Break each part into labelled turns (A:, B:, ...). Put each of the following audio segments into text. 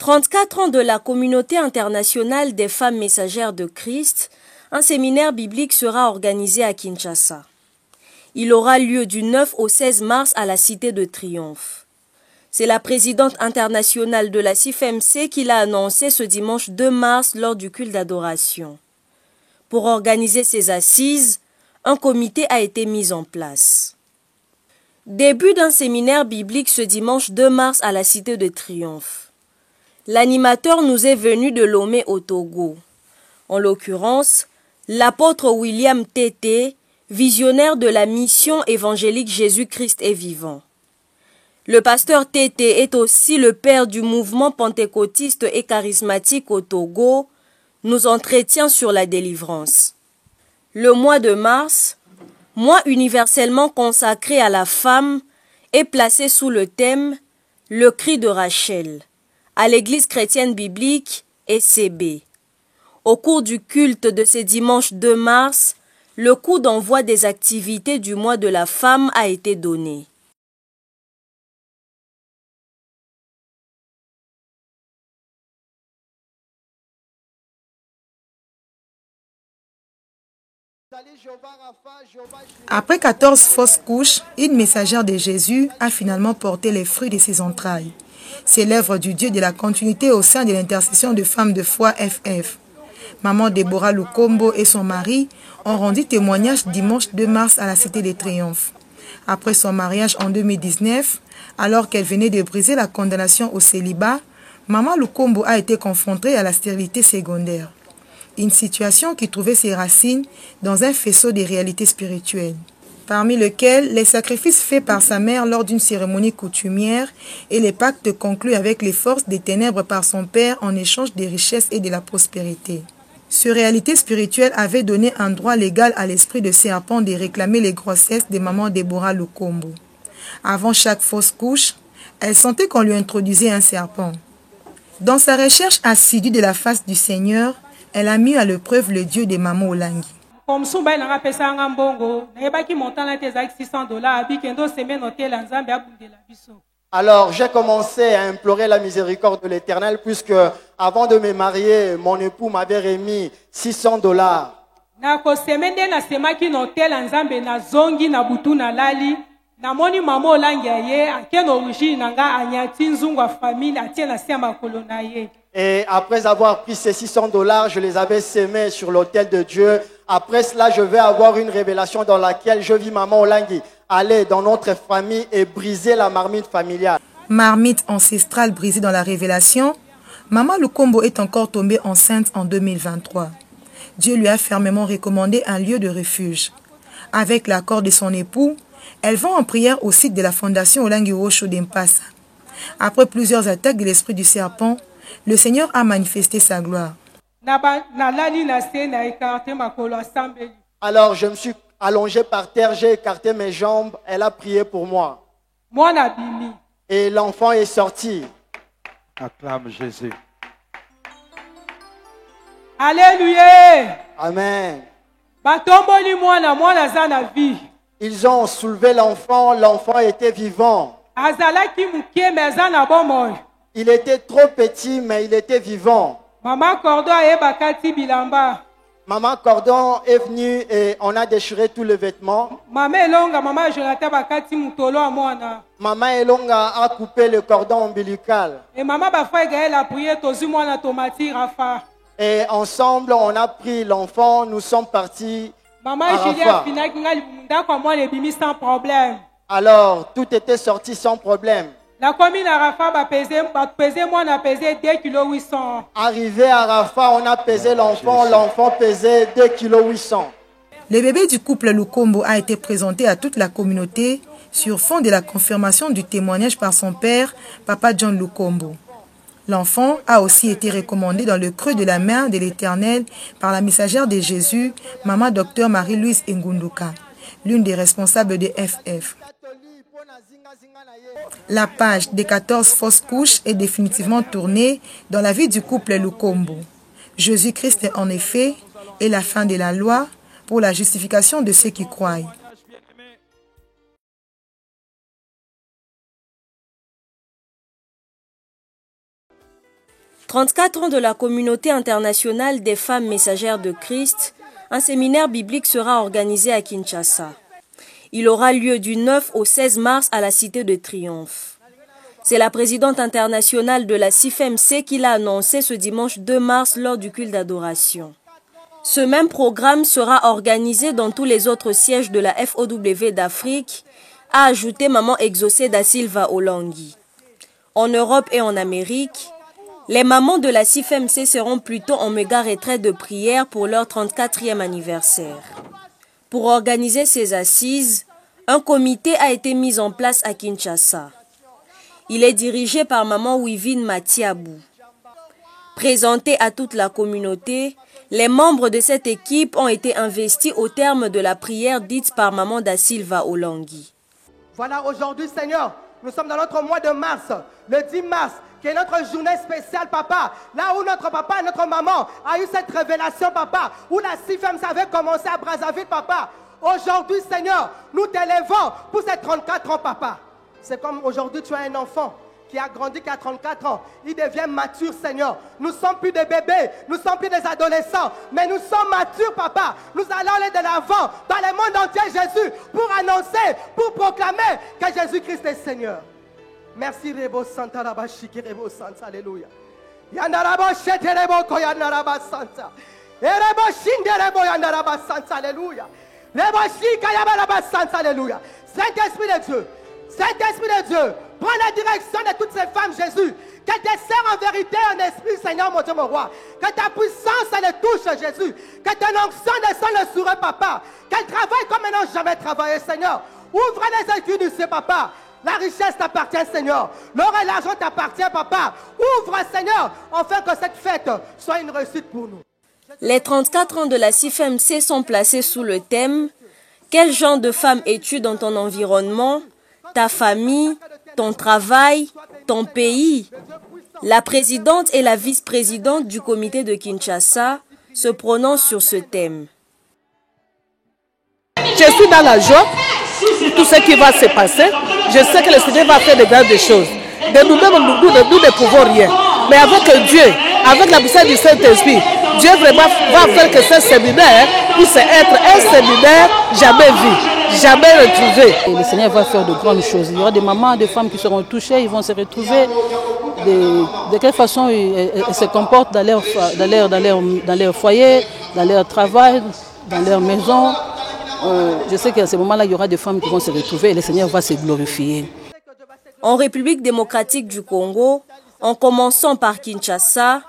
A: 34 ans de la communauté internationale des femmes messagères de Christ, un séminaire biblique sera organisé à Kinshasa. Il aura lieu du 9 au 16 mars à la Cité de Triomphe. C'est la présidente internationale de la CIFMC qui l'a annoncé ce dimanche 2 mars lors du culte d'adoration. Pour organiser ces assises, un comité a été mis en place. Début d'un séminaire biblique ce dimanche 2 mars à la Cité de Triomphe. L'animateur nous est venu de Lomé au Togo. En l'occurrence, l'apôtre William Tété, visionnaire de la mission évangélique Jésus-Christ est vivant. Le pasteur Tété est aussi le père du mouvement pentecôtiste et charismatique au Togo, nous entretient sur la délivrance. Le mois de mars, mois universellement consacré à la femme, est placé sous le thème « Le cri de Rachel » à l'église chrétienne biblique ECB. Au cours du culte de ce dimanche 2 mars, le coup d'envoi des activités du mois de la femme a été donné.
B: Après 14 fausses couches, une messagère de Jésus a finalement porté les fruits de ses entrailles. C'est l'œuvre du Dieu de la continuité au sein de l'intercession de femmes de foi FF. Maman Déborah Lukombo et son mari ont rendu témoignage dimanche 2 mars à la Cité des Triomphes. Après son mariage en 2019, alors qu'elle venait de briser la condamnation au célibat, Maman Lukombo a été confrontée à la stérilité secondaire. Une situation qui trouvait ses racines dans un faisceau de réalités spirituelles, parmi lesquelles les sacrifices faits par sa mère lors d'une cérémonie coutumière et les pactes conclus avec les forces des ténèbres par son père en échange des richesses et de la prospérité. Ces réalités spirituelles avaient donné un droit légal à l'esprit de serpent de réclamer les grossesses de maman Déborah Lukombo. Avant chaque fausse couche, elle sentait qu'on lui introduisait un serpent. Dans sa recherche assidue de la face du Seigneur, elle a mis à l'épreuve le Dieu de Maman Olangi.
C: Alors j'ai commencé à implorer la miséricorde de l'Éternel puisque avant de me marier, mon époux m'avait remis $600. Et après avoir pris ces $600, je les avais sémés sur l'autel de Dieu. Après cela, je vais avoir une révélation dans laquelle je vis Maman Olangi aller dans notre famille et briser la marmite familiale.
B: Marmite ancestrale brisée dans la révélation, Maman Lukombo est encore tombée enceinte en 2023. Dieu lui a fermement recommandé un lieu de refuge. Avec l'accord de son époux, elle va en prière au site de la fondation Olangi Osho d'Empassa. Après plusieurs attaques de l'esprit du serpent, le Seigneur a manifesté sa gloire.
C: Alors je me suis allongé par terre, j'ai écarté mes jambes, elle a prié pour moi. Et l'enfant est sorti.
D: Acclame Jésus.
E: Alléluia.
C: Amen.
E: Vie.
C: Ils ont soulevé l'enfant, l'enfant était vivant. Il était trop petit, mais il était vivant.
E: Maman
C: Cordon est venue et on a déchiré tous les vêtements. Maman Elonga a coupé le cordon ombilical. Et ensemble, on a pris l'enfant, nous sommes partis. Alors, tout était sorti sans problème.
E: La commune à Rafa a pesé 2,8 kg.
C: Arrivé à Rafa, on a pesé l'enfant, l'enfant pesait 2,8 kg.
B: Le bébé du couple Lukombo a été présenté à toute la communauté sur fond de la confirmation du témoignage par son père, Papa John Lukombo. L'enfant a aussi été recommandé dans le creux de la main de l'Éternel par la messagère de Jésus, Maman Dr Marie-Louise Ngunduka, l'une des responsables de FF. La page des 14 fausses couches est définitivement tournée dans la vie du couple Lukombo. Jésus-Christ en effet est la fin de la loi pour la justification de ceux qui croient.
A: 34 ans de la communauté internationale des femmes messagères de Christ, un séminaire biblique sera organisé à Kinshasa. Il aura lieu du 9 au 16 mars à la Cité de Triomphe. C'est la présidente internationale de la CIFMC qui l'a annoncé ce dimanche 2 mars lors du culte d'adoration. Ce même programme sera organisé dans tous les autres sièges de la FOW d'Afrique, a ajouté Maman Exaucée da Silva Olangui. En Europe et en Amérique, les mamans de la CIFMC seront plutôt en méga retraite de prière pour leur 34e anniversaire. Pour organiser ces assises, un comité a été mis en place à Kinshasa. Il est dirigé par Maman Wivine Matiabou. Présenté à toute la communauté, les membres de cette équipe ont été investis au terme de la prière dite par Maman da Silva Olangui.
F: Voilà, aujourd'hui, Seigneur, nous sommes dans notre mois de mars, le 10 mars, qui est notre journée spéciale, papa. Là où notre papa et notre maman a eu cette révélation, papa, où la CIFMC avait commencé à Brazzaville, papa. Aujourd'hui, Seigneur, nous t'élèvons pour ces 34 ans, papa. C'est comme aujourd'hui, tu as un enfant qui a grandi, qui a 34 ans. Il devient mature, Seigneur. Nous ne sommes plus des bébés, nous ne sommes plus des adolescents, mais nous sommes matures, papa. Nous allons aller de l'avant dans le monde entier, Jésus, pour annoncer, pour proclamer que Jésus-Christ est Seigneur. Merci, Rebo Santa Rabashiki, Rebo Santa, Alléluia. Yandaraba Shete Rebo Koyandaraba Santa. Erebo Shinde Rebo Yandaraba Santa, Alléluia. Rebo Shika Yabaraba Santa, Alléluia. Saint-Esprit de Dieu, Saint-Esprit de Dieu, prends la direction de toutes ces femmes, Jésus. Qu'elles te servent en vérité, en esprit, Seigneur, mon Dieu, mon roi. Que ta puissance les touche, Jésus. Que ton onction descende sur eux, papa. Qu'elles travaillent comme elles n'ont jamais travaillé, Seigneur. Ouvre les yeux du ciel, papa. La richesse t'appartient, Seigneur. L'or et l'argent t'appartient, papa. Ouvre, Seigneur, afin que cette fête soit une réussite pour nous.
A: Les 34 ans de la CIFMC sont placés sous le thème « Quel genre de femme es-tu dans ton environnement, ta famille, ton travail, ton pays ?» La présidente et la vice-présidente du comité de Kinshasa se prononcent sur ce thème.
G: Je suis dans la joie, tout ce qui va se passer. Je sais que le Seigneur va faire de grandes choses. De nous-mêmes, nous ne pouvons rien. Mais avec Dieu, avec la puissance du Saint-Esprit, Dieu vraiment va faire que ce séminaire puisse être un séminaire jamais vu, jamais retrouvé.
H: Et le Seigneur va faire de grandes choses. Il y aura des mamans, des femmes qui seront touchées, ils vont se retrouver. De quelle façon elles se comportent dans leur foyer, dans leur travail, dans leur maison. Je sais qu'à ce moment-là, il y aura des femmes qui vont se retrouver et le Seigneur va se glorifier.
A: En République démocratique du Congo, en commençant par Kinshasa,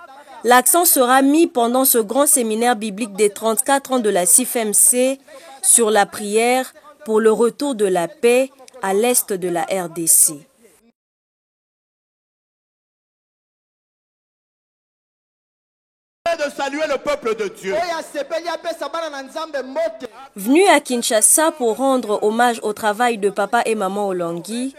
A: l'accent sera mis pendant ce grand séminaire biblique des 34 ans de la CIFMC sur la prière pour le retour de la paix à l'est de la RDC.
I: De saluer le peuple de Dieu.
A: Venu à Kinshasa pour rendre hommage au travail de papa et maman Olangui,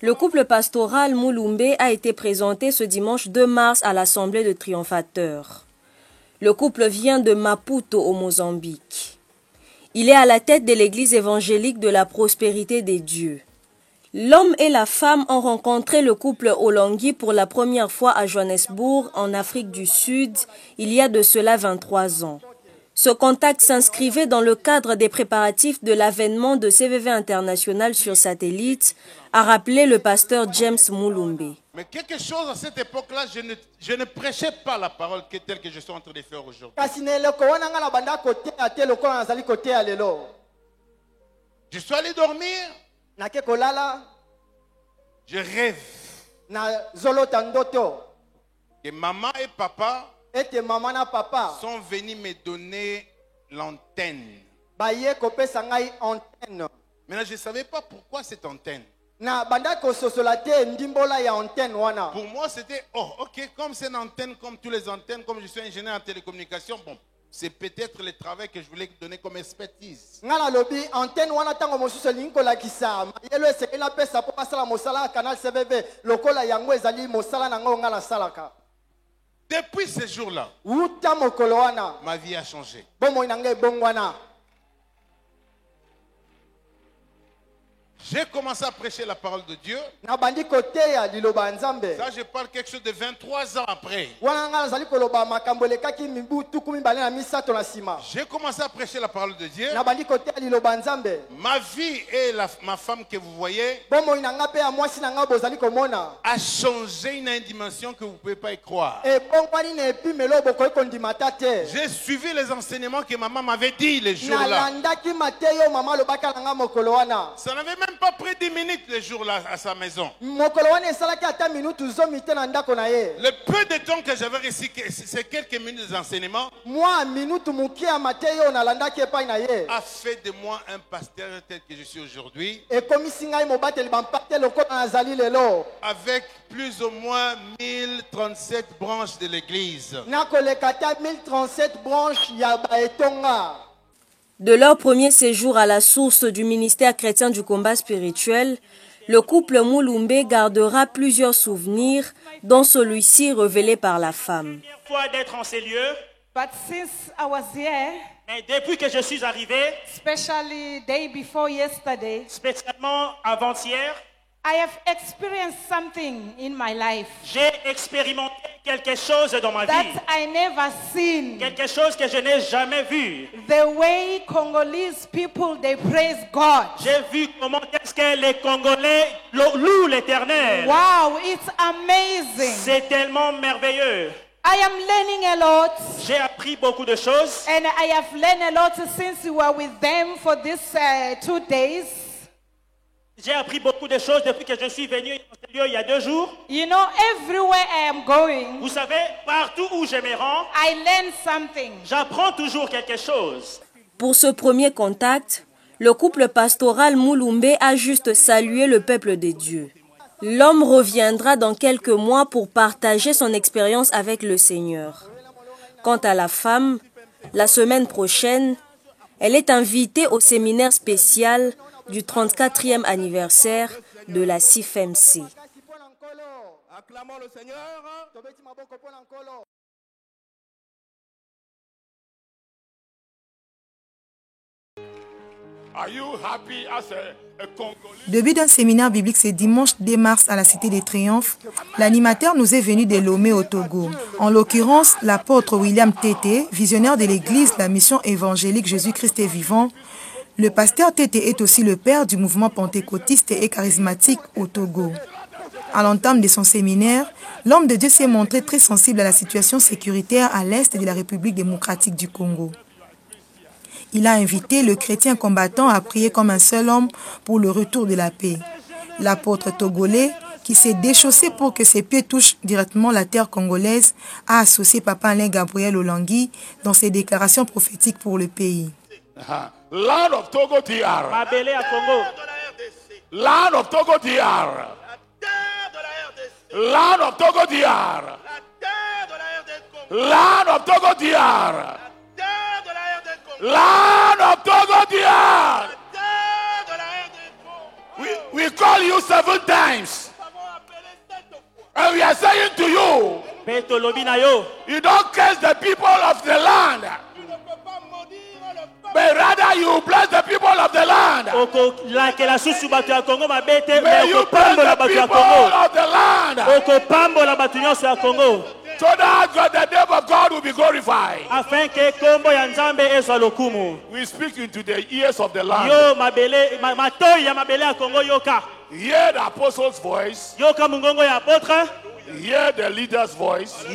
A: le couple pastoral Moulumbe a été présenté ce dimanche 2 mars à l'Assemblée de triomphateurs. Le couple vient de Maputo au Mozambique. Il est à la tête de l'église évangélique de la prospérité des dieux. L'homme et la femme ont rencontré le couple Olangui pour la première fois à Johannesburg, en Afrique du Sud, il y a de cela 23 ans. Ce contact s'inscrivait dans le cadre des préparatifs de l'avènement de CVV International sur satellite, a rappelé le pasteur James Moulumbe.
I: Mais quelque chose à cette époque-là, je ne prêchais pas la parole telle que je suis en train de faire aujourd'hui. Je suis allé dormir. Je rêve que maman et papa sont venus me donner l'antenne. Maintenant, je ne savais pas pourquoi cette antenne. Pour moi, c'était, oh, ok, comme c'est une antenne, comme toutes les antennes, comme je suis ingénieur en télécommunication, bon, c'est peut-être le travail que je voulais donner comme expertise. Depuis ce jour-là, ma vie a changé. J'ai commencé à prêcher la parole de Dieu. Ça, je parle quelque chose de 23 ans après. J'ai commencé à prêcher la parole de Dieu. Ma vie et ma femme que vous voyez a changé une dimension que vous ne pouvez pas y croire. J'ai suivi les enseignements que maman m'avait dit les jours-là. Ça n'avait même pas pris 10 minutes les jours-là à sa maison. Le peu de temps que j'avais reçu, c'est quelques minutes d'enseignement, a fait de moi un pasteur tel que je suis aujourd'hui, avec plus ou moins 1037 branches de l'église.
A: De leur premier séjour à la source du ministère chrétien du combat spirituel, le couple Mulumbe gardera plusieurs souvenirs, dont celui-ci révélé par la femme.
J: Fois d'être en ces lieux,
K: but since I was here,
J: mais depuis que je suis arrivé,
K: especially day before yesterday,
J: spécialement avant-hier,
K: I have experienced something in my life.
J: J'ai expérimenté quelque chose dans ma vie.
K: That I never seen.
J: Quelque chose que je n'ai jamais vu.
K: The way Congolese people they praise God.
J: J'ai vu comment est-ce que les Congolais louent l'Éternel.
K: Wow, it's amazing.
J: C'est tellement merveilleux.
K: I am learning a lot.
J: J'ai appris beaucoup de choses.
K: And I have learned a lot since we were with them for these 2 days.
J: J'ai appris beaucoup de choses depuis que je suis venu dans ce lieu il y a 2 jours.
K: You know, everywhere I am going,
J: vous savez, partout où je me rends,
K: I learn something.
J: J'apprends toujours quelque chose.
A: Pour ce premier contact, le couple pastoral Mulumbe a juste salué le peuple de Dieu. L'homme reviendra dans quelques mois pour partager son expérience avec le Seigneur. Quant à la femme, la semaine prochaine, elle est invitée au séminaire spécial du 34e anniversaire de la CIFMC.
I: Acclamons le Seigneur. Are you happy as a Congolese?
B: Début d'un séminaire biblique ce dimanche 2 mars à la Cité des Triomphes, l'animateur nous est venu de Lomé au Togo. En l'occurrence, l'apôtre William Tété, visionnaire de l'église La Mission évangélique Jésus-Christ est vivant. Le pasteur Tété est aussi le père du mouvement pentecôtiste et charismatique au Togo. À l'entame de son séminaire, l'homme de Dieu s'est montré très sensible à la situation sécuritaire à l'est de la République démocratique du Congo. Il a invité le chrétien combattant à prier comme un seul homme pour le retour de la paix. L'apôtre togolais, qui s'est déchaussé pour que ses pieds touchent directement la terre congolaise, a associé Papa Alain Gabriel Olangi dans ses déclarations prophétiques pour le pays.
I: Land of Togo DR.
J: Mabélé à Congo.
I: Land of Togo DR. Land of Togo DR. Land of Togo DR. Land of Togo DR. We call you 7 times. And we are saying to you, you don't curse the people of the land. But rather you bless the people of the land. May you bless the people of the land. So that God, the name of God will be glorified. We speak into the ears of the land. Hear the apostle's voice. Hear the leader's voice.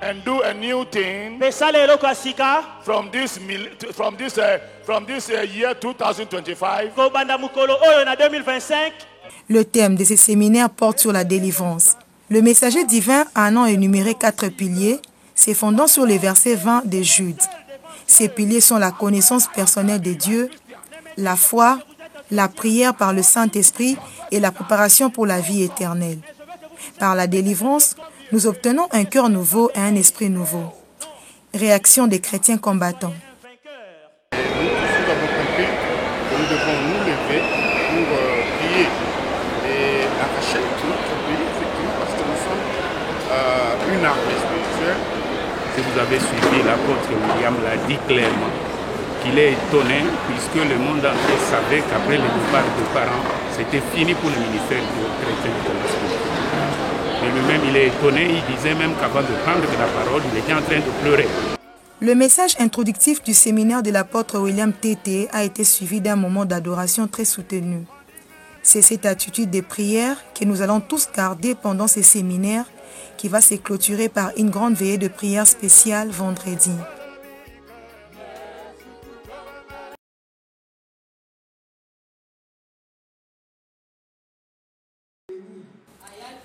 I: And do a new thing from this year 2025.
B: Le thème de ce séminaire porte sur la délivrance. Le messager divin en a énuméré 4 piliers, se fondant sur les versets 20 de Jude. Ces piliers sont la connaissance personnelle de Dieu, la foi, la prière par le Saint-Esprit et la préparation pour la vie éternelle. Par la délivrance, nous obtenons un cœur nouveau et un esprit nouveau. Réaction des chrétiens combattants.
L: Nous avons compris que nous devons nous lever pour prier et arracher notre pays, effectivement, parce que nous sommes une armée spirituelle. Si vous avez suivi, l'apôtre William l'a dit clairement.
M: qu'il est étonné, puisque le monde entier savait qu'après le départ des parents, c'était fini pour le ministère de chrétien de la Scripture. Mais lui-même, il est étonné, il disait même qu'avant de prendre la parole, il était en train de pleurer.
B: Le message introductif du séminaire de l'apôtre William Tété a été suivi d'un moment d'adoration très soutenu. C'est cette attitude de prière que nous allons tous garder pendant ces séminaires qui va se clôturer par une grande veillée de prière spéciale vendredi.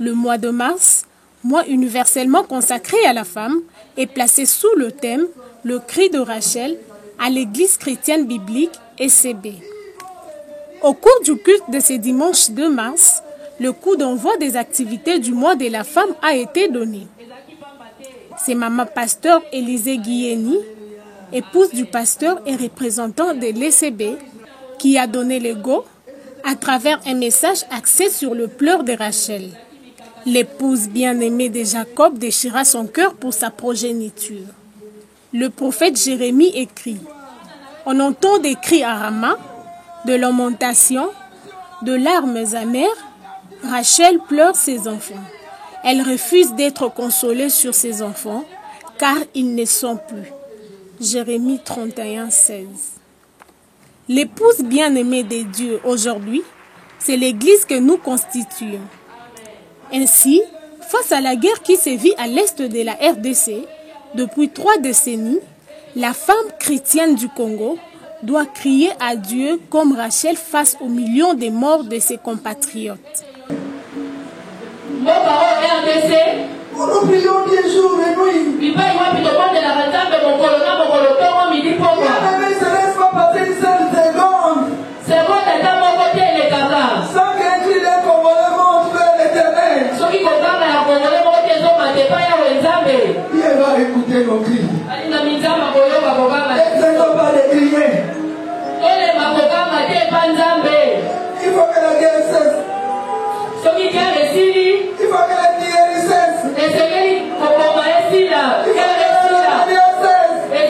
N: Le mois de mars, mois universellement consacré à la femme, est placé sous le thème « Le cri de Rachel » à l'église chrétienne biblique ECB. Au cours du culte de ce dimanche 2 mars, le coup d'envoi des activités du mois de la femme a été donné. C'est maman pasteur Élisée Guieni, épouse du pasteur et représentant de l'ECB, qui a donné le go à travers un message axé sur le pleur de Rachel. L'épouse bien-aimée de Jacob déchira son cœur pour sa progéniture. Le prophète Jérémie écrit « On entend des cris à Rama, de lamentations, de larmes amères. Rachel pleure ses enfants. Elle refuse d'être consolée sur ses enfants, car ils ne sont plus. » Jérémie 31, 16. L'épouse bien-aimée de Dieu aujourd'hui, c'est l'Église que nous constituons. Ainsi, face à la guerre qui sévit à l'est de la RDC, depuis 3 décennies, la femme chrétienne du Congo doit crier à Dieu comme Rachel face aux millions de morts de ses compatriotes.
O: Nos parents RDC, nous prions des jours et nuits. Il va y avoir plus de monde de la retable, mon colonel, mon colonel, midi pour moi. Mais ça laisse pas passer une seule seconde. C'est bon d'être mon côté, les camarades. Sans qu'un les Congolais montent vers l'éternel. Ceux qui comprennent la Congolais montent les hommes à dépailler au Nzambe. Il va écouter nos cris. Il n'a mis ça, ma boyo, ma boba, ma. Laissez-nous pas les crier. Et ma boba, ma té, pas Nzambe. Il faut que la guerre cesse. Ceux qui tiennent les Syries. Il faut que la guerre cesse. Et c'est qui comprend ici là. Et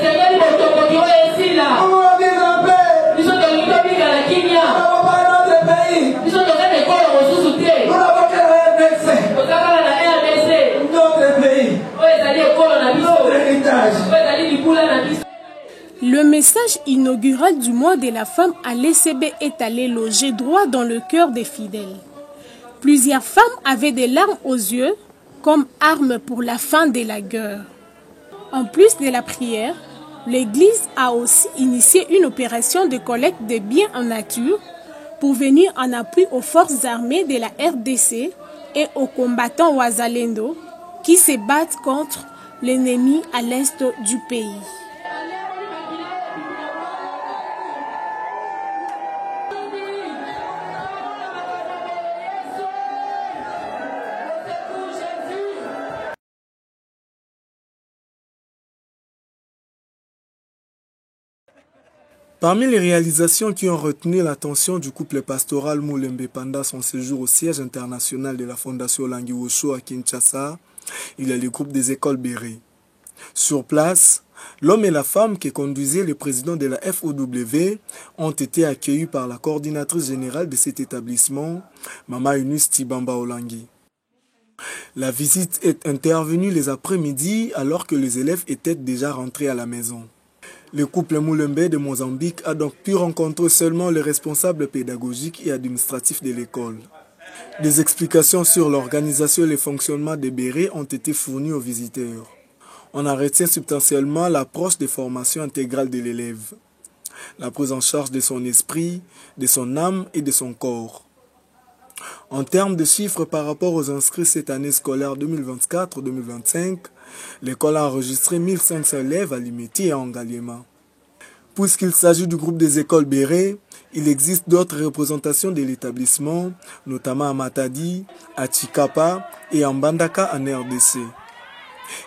O: c'est qui comprend ici là. On va vivre en paix. Ils sont dans l'utopie à la Kenya. On va pas dans notre pays. Ils sont dans l'école au sous-soutien. On n'a pas qu'à la RDC. On n'a pas la RDC. Notre pays.
N: Le message inaugural du mois de la femme à l'ECB est allé loger droit dans le cœur des fidèles. Plusieurs femmes avaient des larmes aux yeux comme arme pour la fin de la guerre. En plus de la prière, l'Église a aussi initié une opération de collecte de biens en nature pour venir en appui aux forces armées de la RDC et aux combattants Wazalendo qui se battent contre l'ennemi à l'est du pays.
P: Parmi les réalisations qui ont retenu l'attention du couple pastoral Moulembe pendant son séjour au siège international de la Fondation Langiwosho à Kinshasa, il y a le groupe des écoles Béré. Sur place, l'homme et la femme qui conduisaient le président de la FOW ont été accueillis par la coordinatrice générale de cet établissement, Mama Eunice Tibamba Olangi. La visite est intervenue les après-midi alors que les élèves étaient déjà rentrés à la maison. Le couple Moulembe de Mozambique a donc pu rencontrer seulement les responsables pédagogiques et administratifs de l'école. Des explications sur l'organisation et le fonctionnement des Béré ont été fournies aux visiteurs. On en retient substantiellement l'approche de formation intégrale de l'élève, la prise en charge de son esprit, de son âme et de son corps. En termes de chiffres par rapport aux inscrits cette année scolaire 2024-2025, l'école a enregistré 1500 élèves à Limiti et à Ngaliema. Puisqu'il s'agit du groupe des écoles Béré, il existe d'autres représentations de l'établissement, notamment à Matadi, à Chikapa et à Mbandaka en RDC.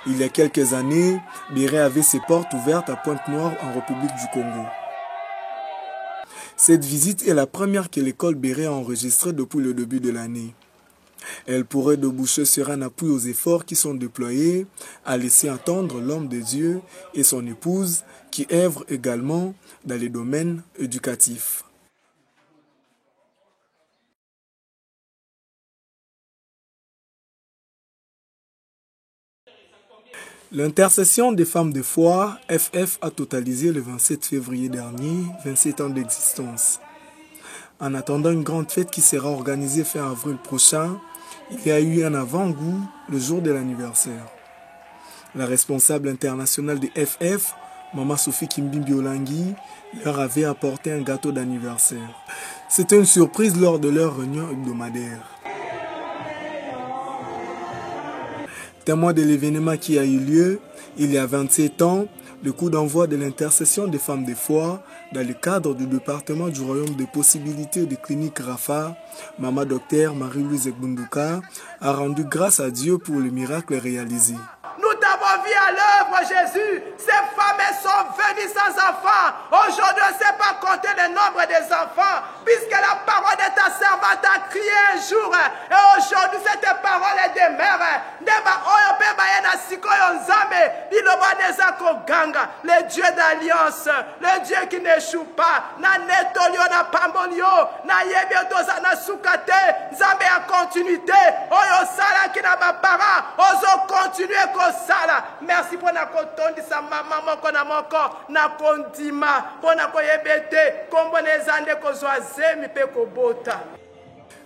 P: Il y a quelques années, Béré avait ses portes ouvertes à Pointe-Noire en République du Congo. Cette visite est la première que l'école Béré a enregistrée depuis le début de l'année. Elle pourrait déboucher sur un appui aux efforts qui sont déployés à laisser entendre l'homme de Dieu et son épouse qui œuvrent également dans les domaines éducatifs. L'intercession des femmes de foi, FF, a totalisé le 27 février dernier 27 ans d'existence. En attendant une grande fête qui sera organisée fin avril prochain, il y a eu un avant-goût le jour de l'anniversaire. La responsable internationale de FF, Maman Sophie Kimbimbi Olangi, leur avait apporté un gâteau d'anniversaire. C'était une surprise lors de leur réunion hebdomadaire. Témoin de l'événement qui a eu lieu il y a 27 ans, le coup d'envoi de l'intercession des femmes de foi dans le cadre du département du Royaume des possibilités de clinique Rafa, Maman Docteur Marie-Louise Gbunduka a rendu grâce à Dieu pour le miracle réalisé.
F: Nous t'avons vu à l'œuvre, Jésus. Ces femmes sont venues sans enfants. Aujourd'hui, on ne sait pas compter le nombre des enfants, puisque la parole de ta servante a crié un jour. Et aujourd'hui, cette parole demeure. Le Dieu d'alliance, le Dieu qui n'échoue pas. Na netolio, na pambolio, na yebiotoza, na sukate, Zambé en continuité. Oyo sala qui n'a pas para, ozo continuer ko sala. Merci pour na kotondi sa maman moko na moko, na kondima, pour na koyebete, kombone zande ko zoazemi pe ko bota.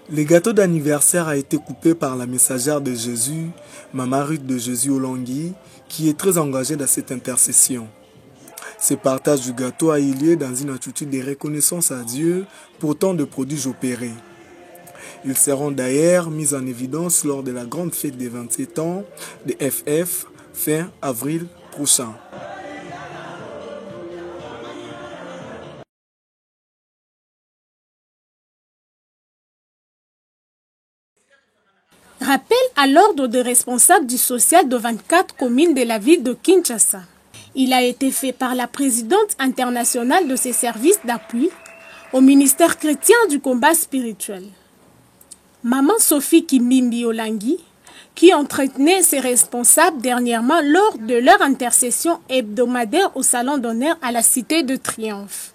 P: Le gâteau d'anniversaire a été coupé par la messagère de Jésus, Maman Ruth de Jésus Olangi, qui est très engagée dans cette intercession. Ce partage du gâteau a eu lieu dans une attitude de reconnaissance à Dieu pour tant de prodiges opérés. Ils seront d'ailleurs mis en évidence lors de la grande fête des 27 ans de FF fin avril prochain.
N: Rappel à l'ordre des responsables du social de 24 communes de la ville de Kinshasa. Il a été fait par la présidente internationale de ces services d'appui au ministère chrétien du combat spirituel. Maman Sophie Kimbimbi Olangi, qui entretenait ses responsables dernièrement lors de leur intercession hebdomadaire au Salon d'honneur à la Cité de Triomphe.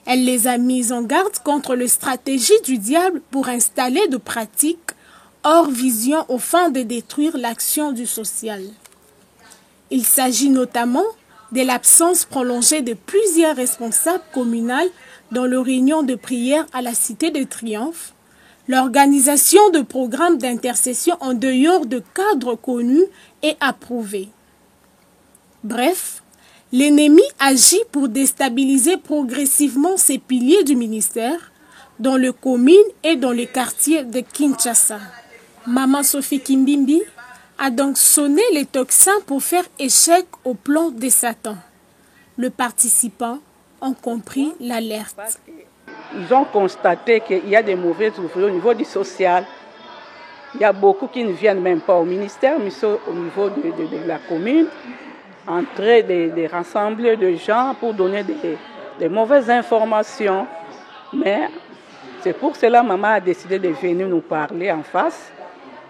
N: Elle les a mis en garde contre les stratégies du diable pour installer de pratiques hors vision au fin de détruire l'action du social. Il s'agit notamment de l'absence prolongée de plusieurs responsables communaux dans les réunions de prière à la Cité de Triomphe, l'organisation de programmes d'intercession en dehors de cadres connus et approuvés. Bref, l'ennemi agit pour déstabiliser progressivement ces piliers du ministère dans les communes et dans les quartiers de Kinshasa. Maman Sophie Kimbimbi a donc sonné les tocsins pour faire échec au plan de Satan. Les participants ont compris l'alerte.
Q: Ils ont constaté qu'il y a des mauvais ouvriers au niveau du social. Il y a beaucoup qui ne viennent même pas au ministère, mais au niveau de la commune, en train de rassembler des gens pour donner des mauvaises informations. Mais c'est pour cela que maman a décidé de venir nous parler en face,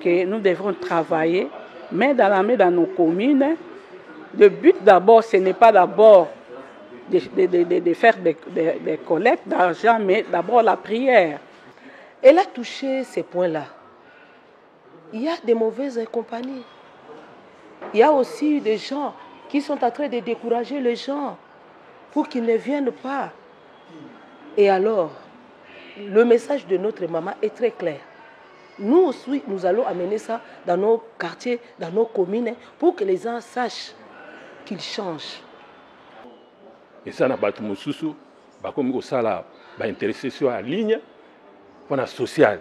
Q: que nous devrons travailler, main dans nos communes. Le but d'abord, ce n'est pas d'abord de faire des collectes d'argent, mais d'abord la prière.
R: Elle a touché ces points-là. Il y a des mauvaises compagnies. Il y a aussi des gens qui sont en train de décourager les gens pour qu'ils ne viennent pas. Et alors, le message de notre maman est très clair. Nous aussi, nous allons amener ça dans nos quartiers, dans nos communes, pour que les gens sachent qu'ils changent.
M: Et ça, na batu mususu, bakomi ko sala ba intercession en ligne pour la sociale.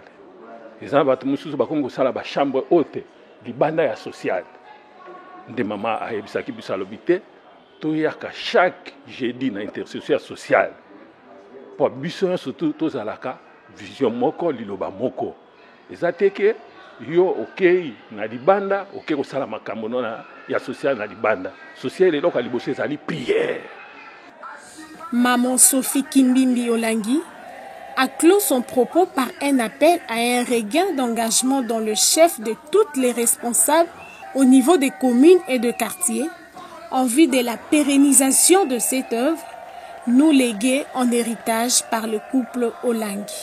M: Et ça, na batu mususu bakomi ko sala ba chambre haute, libanda ya sociale. De maman a yebisaki biso lobité, to yaka chaque jeudi na intercession sociale. Pour biso surtout to zalaka vision moko liloba moko. Ezate ke yo okei na libanda, okei ko sala makambo na ya social na libanda. Social eloko liboso ezali prière.
N: Maman Sophie Kimbimbi Olangi a clos son propos par un appel à un regain d'engagement dans le chef de toutes les responsables au niveau des communes et de quartiers en vue de la pérennisation de cette œuvre, nous léguée en héritage par le couple Olangi.